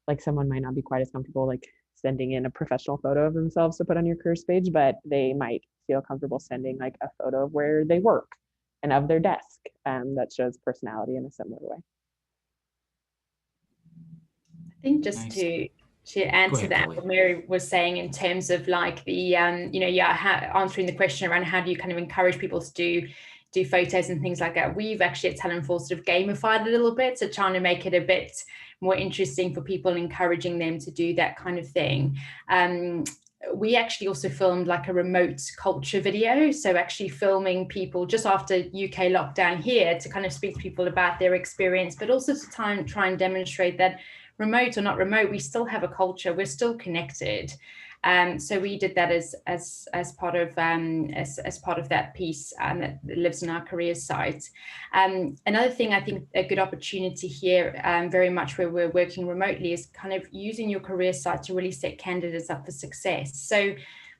like someone might not be quite as comfortable like sending in a professional photo of themselves to put on your careers page, but they might feel comfortable sending like a photo of where they work and of their desk that shows personality in a similar way. I think just to answer that, what Mary was saying in terms of like the answering the question around how do you kind of encourage people to do photos and things like that. We've actually at Talentful sort of gamified it a little bit, so trying to make it a bit more interesting for people and encouraging them to do that kind of thing. We actually also filmed like a remote culture video. So actually filming people just after UK lockdown here to kind of speak to people about their experience, but also to try and demonstrate that remote or not remote, we still have a culture, we're still connected. So we did that as part of that piece that lives on our careers site. Another thing I think a good opportunity here, very much where we're working remotely, is kind of using your career site to really set candidates up for success. So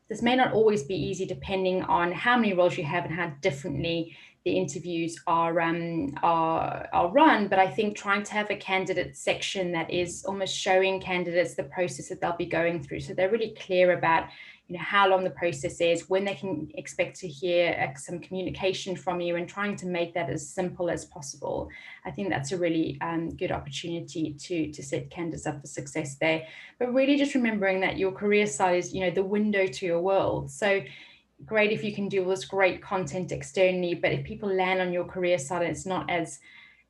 this may not always be easy depending on how many roles you have and how differently the interviews are run, but I think trying to have a candidate section that is almost showing candidates the process that they'll be going through, so they're really clear about how long the process is, when they can expect to hear some communication from you, and trying to make that as simple as possible. I think that's a really good opportunity to set candidates up for success there. But really just remembering that your career site is the window to your world. So great if you can do all this great content externally, but if people land on your career site and it's not as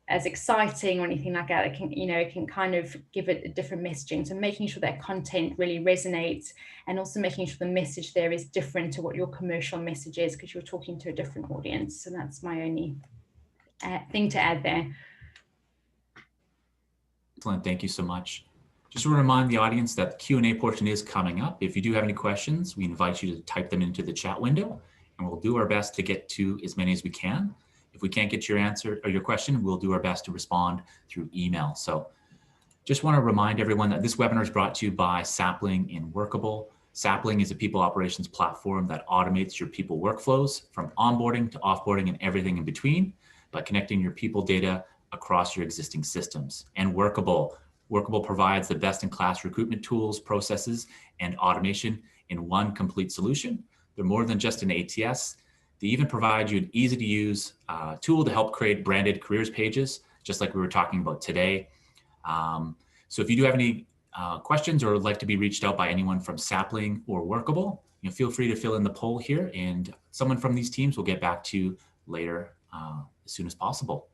as exciting or anything like that. It can, it can kind of give it a different messaging. So making sure that content really resonates, and also making sure the message there is different to what your commercial message is, because you're talking to a different audience. So that's my only thing to add there. Excellent, thank you so much. Just to remind the audience that the Q&A portion is coming up. If you do have any questions, we invite you to type them into the chat window, and we'll do our best to get to as many as we can. If we can't get your answer or your question, we'll do our best to respond through email. So just want to remind everyone that this webinar is brought to you by Sapling and Workable. Sapling is a people operations platform that automates your people workflows from onboarding to offboarding and everything in between by connecting your people data across your existing systems. And Workable provides the best-in-class recruitment tools, processes, and automation in one complete solution. They're more than just an ATS. They even provide you an easy-to-use tool to help create branded careers pages, just like we were talking about today. So if you do have any questions or would like to be reached out by anyone from Sapling or Workable, feel free to fill in the poll here, and someone from these teams will get back to you later as soon as possible.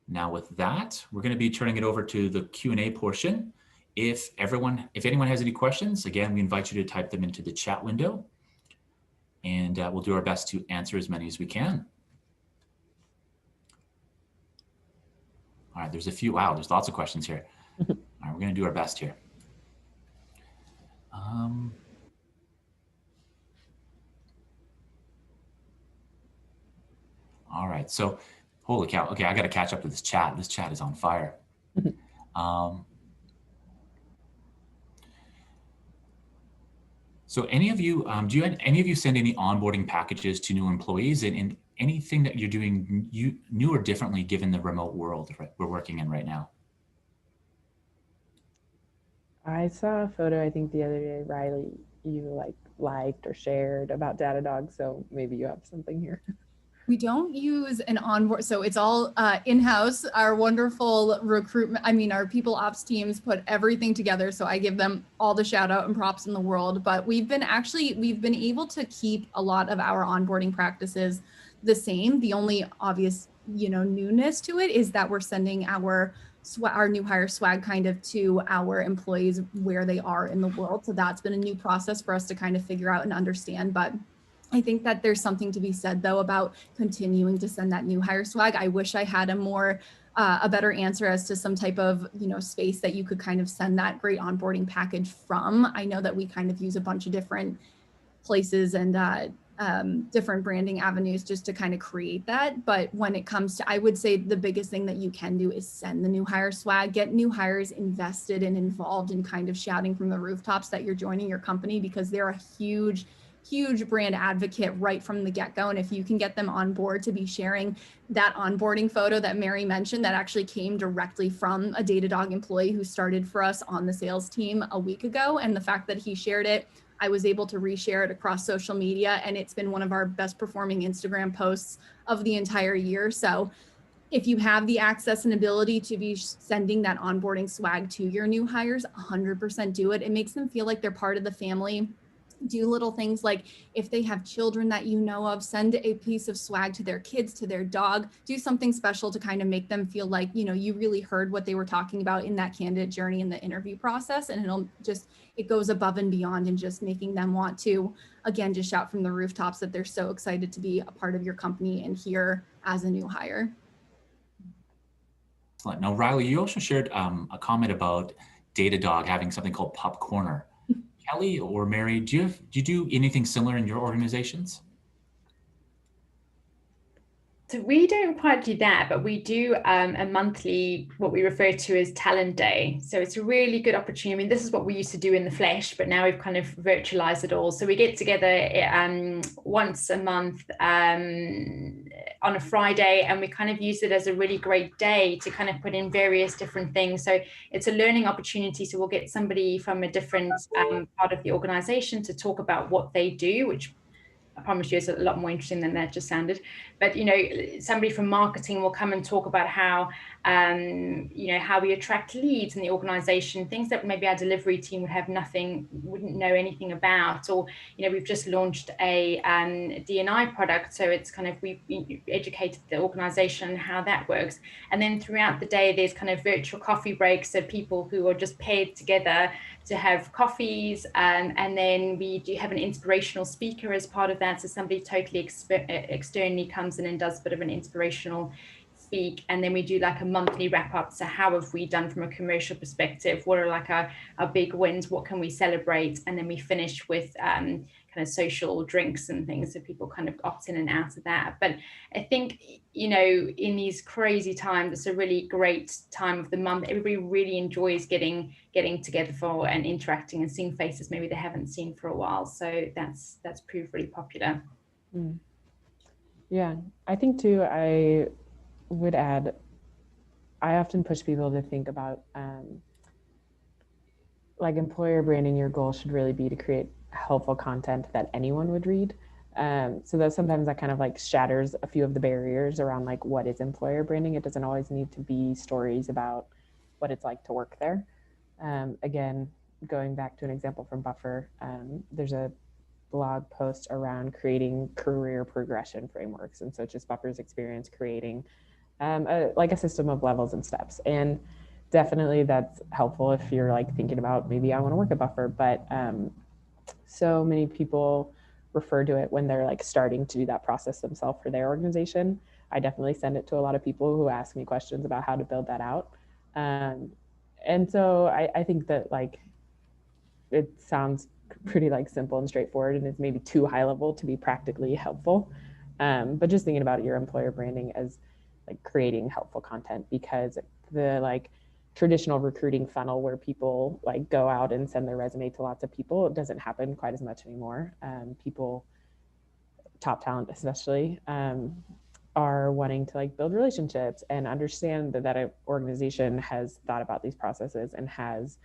Now with that, we're going to be turning it over to the Q&A portion. If anyone has any questions, again, we invite you to type them into the chat window, and we'll do our best to answer as many as we can. All right, there's a few. Wow, there's lots of questions here. All right, we're going to do our best here. All right, so holy cow. Okay, I got to catch up to this chat. This chat is on fire. So any of you, do any of you send any onboarding packages to new employees, and anything that you're doing new or differently given the remote world we're working in right now? I saw a photo, I think the other day, Riley, you liked or shared about Datadog, so maybe you have something here. We don't use an onboard, so it's all in-house. Our wonderful our people ops teams put everything together, so I give them all the shout out and props in the world. But we've been able to keep a lot of our onboarding practices the same. The only obvious, newness to it is that we're sending our new hire swag kind of to our employees where they are in the world. So that's been a new process for us to kind of figure out and understand. But I think that there's something to be said, though, about continuing to send that new hire swag. I wish I had a better answer as to some type of, space that you could kind of send that great onboarding package from. I know that we kind of use a bunch of different places and different branding avenues just to kind of create that. But when it comes to, I would say the biggest thing that you can do is send the new hire swag, get new hires invested and involved in kind of shouting from the rooftops that you're joining your company, because they're a huge brand advocate right from the get-go. And if you can get them on board to be sharing that onboarding photo that Mary mentioned, that actually came directly from a Datadog employee who started for us on the sales team a week ago. And the fact that he shared it, I was able to reshare it across social media, and it's been one of our best performing Instagram posts of the entire year. So if you have the access and ability to be sending that onboarding swag to your new hires, 100% do it. It makes them feel like they're part of the family. Do little things like, if they have children that you know of, send a piece of swag to their kids, to their dog. Do something special to kind of make them feel like, you really heard what they were talking about in that candidate journey in the interview process. And it goes above and beyond and just making them want to, again, just shout from the rooftops that they're so excited to be a part of your company and here as a new hire. Excellent. Now, Riley, you also shared a comment about Datadog having something called Pop Corner. Kelly or Mary, do you do anything similar in your organizations? So we don't quite do that, but we do a monthly, what we refer to as Talent Day. So it's a really good opportunity. I mean, this is what we used to do in the flesh, but now we've kind of virtualized it all. So we get together once a month on a Friday, and we kind of use it as a really great day to kind of put in various different things. So it's a learning opportunity. So we'll get somebody from a different part of the organization to talk about what they do, which I promise you it's a lot more interesting than that just sounded. But somebody from marketing will come and talk about how how we attract leads in the organization, things that maybe our delivery team wouldn't know anything about. Or, we've just launched a D&I product. So it's kind of, we've educated the organization on how that works. And then throughout the day, there's kind of virtual coffee breaks. So people who are just paired together to have coffees. And then we do have an inspirational speaker as part of that. So somebody totally externally comes in and does a bit of an inspirational speak, and then we do like a monthly wrap up. So how have we done from a commercial perspective? What are like our big wins? What can we celebrate? And then we finish with kind of social drinks and things, so people kind of opt in and out of that. But I think, in these crazy times, it's a really great time of the month. Everybody really enjoys getting together for and interacting and seeing faces maybe they haven't seen for a while. So that's proved really popular. Yeah, I think too, I would add, I often push people to think about like employer branding. Your goal should really be to create helpful content that anyone would read. So that sometimes that kind of like shatters a few of the barriers around like what is employer branding. It doesn't always need to be stories about what it's like to work there. Again, going back to an example from Buffer, there's a blog post around creating career progression frameworks. And so just Buffer's experience creating like a system of levels and steps. And definitely that's helpful if you're like thinking about, maybe I want to work at Buffer, but so many people refer to it when they're like starting to do that process themselves for their organization. I definitely send it to a lot of people who ask me questions about how to build that out. And so I think that like, it sounds pretty like simple and straightforward, and it's maybe too high level to be practically helpful. But just thinking about your employer branding as like creating helpful content, because the like traditional recruiting funnel where people like go out and send their resume to lots of people, it doesn't happen quite as much anymore. People, top talent especially, are wanting to like build relationships and understand that an organization has thought about these processes and has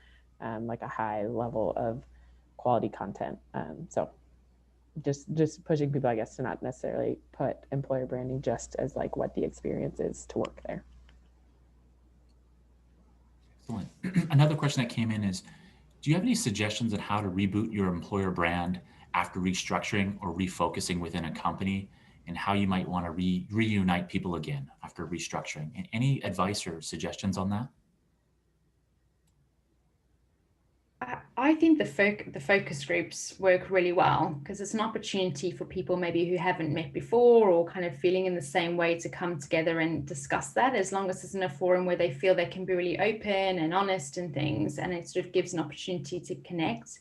like a high level of quality content. So just pushing people, I guess, to not necessarily put employer branding just as like what the experience is to work there. Excellent. Another question that came in is, do you have any suggestions on how to reboot your employer brand after restructuring or refocusing within a company, and how you might want to reunite people again after restructuring? And any advice or suggestions on that? I think the focus groups work really well, because it's an opportunity for people maybe who haven't met before or kind of feeling in the same way to come together and discuss that, as long as it's in a forum where they feel they can be really open and honest and things, and it sort of gives an opportunity to connect.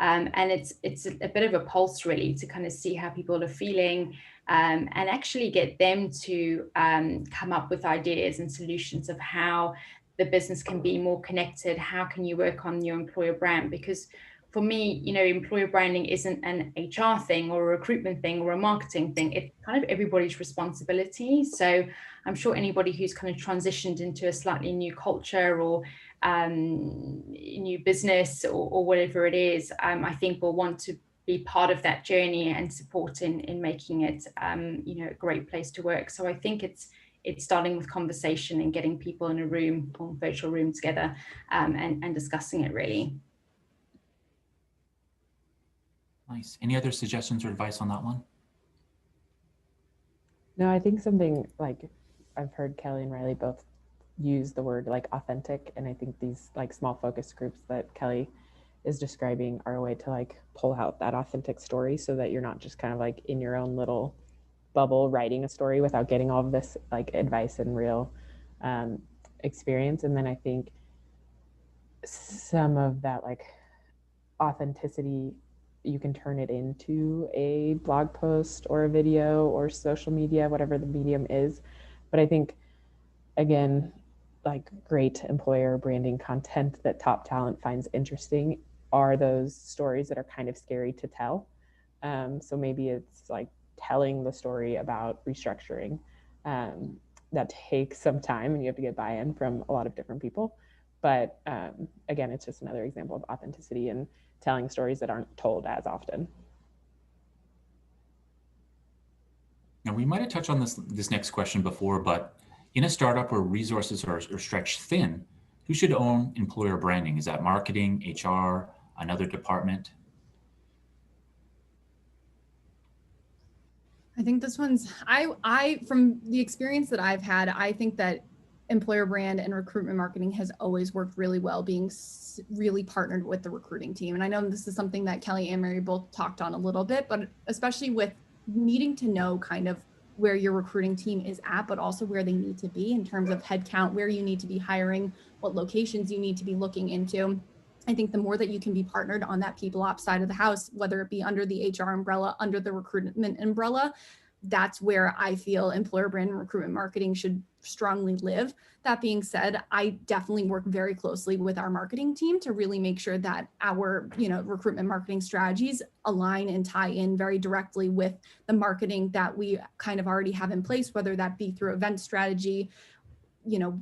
And it's a bit of a pulse really to kind of see how people are feeling, and actually get them to come up with ideas and solutions of how the business can be more connected. How can you work on your employer brand? Because for me, employer branding isn't an HR thing or a recruitment thing or a marketing thing. It's kind of everybody's responsibility. So I'm sure anybody who's kind of transitioned into a slightly new culture or new business or whatever it is, I think will want to be part of that journey and support in making it, a great place to work. So I think it's starting with conversation and getting people in a room or virtual room together, and discussing it really. Nice. Any other suggestions or advice on that one? No, I think something like I've heard Kelly and Riley both use the word like authentic. And I think these like small focus groups that Kelly is describing are a way to like pull out that authentic story, so that you're not just kind of like in your own little bubble writing a story without getting all of this like advice and real experience. And then I think some of that like authenticity, you can turn it into a blog post or a video or social media, whatever the medium is. But I think, again, like great employer branding content that top talent finds interesting are those stories that are kind of scary to tell. So maybe it's like telling the story about restructuring that takes some time, and you have to get buy-in from a lot of different people. But again, it's just another example of authenticity and telling stories that aren't told as often. Now, we might have touched on this next question before, but In a startup where resources are stretched thin, who should own employer branding? Is that marketing, HR, another department? I think this one's, I from the experience that I've had, I think that employer brand and recruitment marketing has always worked really well, being really partnered with the recruiting team. And I know this is something that Kelly and Mary both talked on a little bit, but especially with needing to know kind of where your recruiting team is at, but also where they need to be in terms of headcount, where you need to be hiring, what locations you need to be looking into. I think the more that you can be partnered on that people ops side of the house, whether it be under the HR umbrella, under the recruitment umbrella, that's where I feel employer brand and recruitment marketing should strongly live. That being said, I definitely work very closely with our marketing team to really make sure that our, recruitment marketing strategies align and tie in very directly with the marketing that we kind of already have in place, whether that be through event strategy,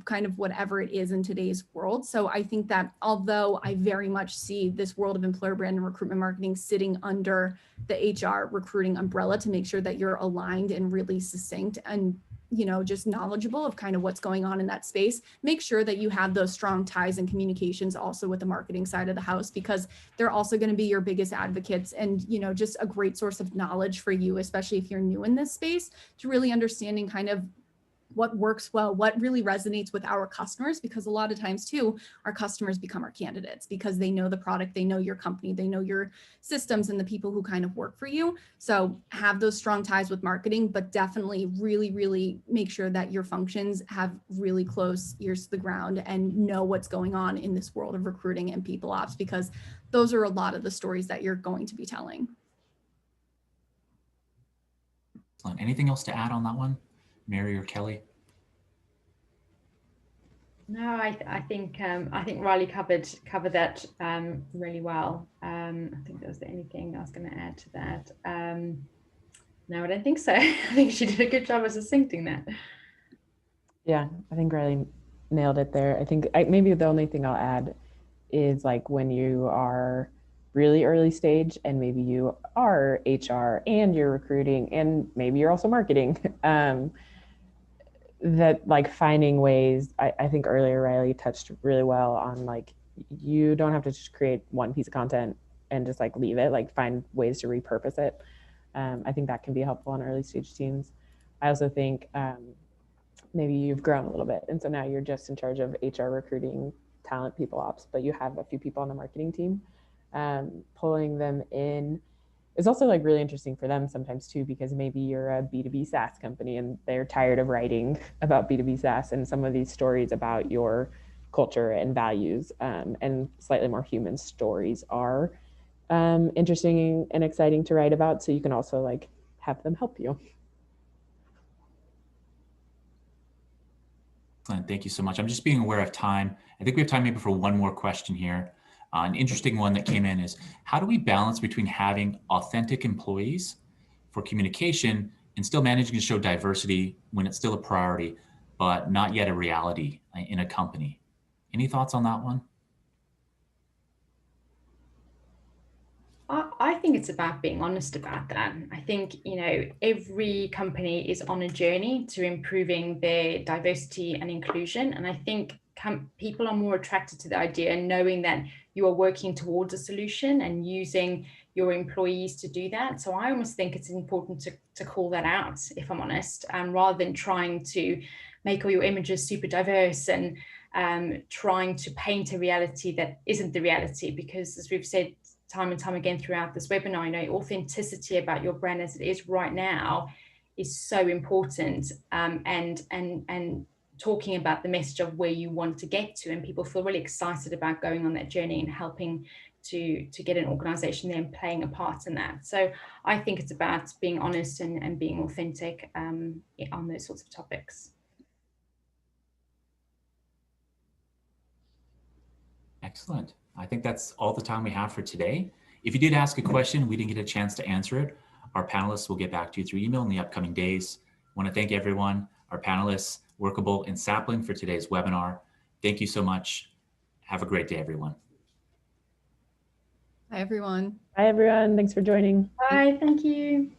kind of whatever it is in today's world. So I think that although I very much see this world of employer brand and recruitment marketing sitting under the HR recruiting umbrella to make sure that you're aligned and really succinct and just knowledgeable of kind of what's going on in that space, make sure that you have those strong ties and communications also with the marketing side of the house, because they're also going to be your biggest advocates and, just a great source of knowledge for you, especially if you're new in this space, to really understanding kind of what works well, what really resonates with our customers, because a lot of times too, our customers become our candidates because they know the product, they know your company, they know your systems and the people who kind of work for you. So have those strong ties with marketing, but definitely really, really make sure that your functions have really close ears to the ground and know what's going on in this world of recruiting and people ops, because those are a lot of the stories that you're going to be telling. Anything else to add on that one, Mary or Kelly? No, I think Riley covered that really well. I think there was anything I was going to add to that. No, I don't think so. I think she did a good job of succincting that. Yeah, I think Riley nailed it there. I think maybe the only thing I'll add is like when you are really early stage and maybe you are HR and you're recruiting and maybe you're also marketing, that like finding ways, I think earlier Riley touched really well on like, you don't have to just create one piece of content and just like leave it, like find ways to repurpose it. I think that can be helpful on early stage teams. I also think maybe you've grown a little bit and so now you're just in charge of HR recruiting, talent, people ops, but you have a few people on the marketing team. Pulling them in is also like really interesting for them sometimes too, because maybe you're a B2B SaaS company and they're tired of writing about B2B SaaS and some of these stories about your culture and values, and slightly more human stories are interesting and exciting to write about. So you can also like have them help you. Thank you so much. I'm just being aware of time. I think we have time maybe for one more question here. An interesting one that came in is, how do we balance between having authentic employees for communication and still managing to show diversity when it's still a priority, but not yet a reality in a company? Any thoughts on that one? I think it's about being honest about that. I think, every company is on a journey to improving their diversity and inclusion. And I think people are more attracted to the idea, knowing that you are working towards a solution and using your employees to do that. So I almost think it's important to call that out, if I'm honest, rather than trying to make all your images super diverse and trying to paint a reality that isn't the reality. Because as we've said time and time again throughout this webinar, authenticity about your brand as it is right now is so important, and talking about the message of where you want to get to, and people feel really excited about going on that journey and helping to get an organization there and playing a part in that. So I think it's about being honest and being authentic on those sorts of topics. Excellent. I think that's all the time we have for today. If you did ask a question, we didn't get a chance to answer it, our panelists will get back to you through email in the upcoming days. I want to thank everyone, our panelists, Workable and Sapling, for today's webinar. Thank you so much. Have a great day, everyone. Hi, everyone. Hi, everyone. Thanks for joining. Bye. Thank you.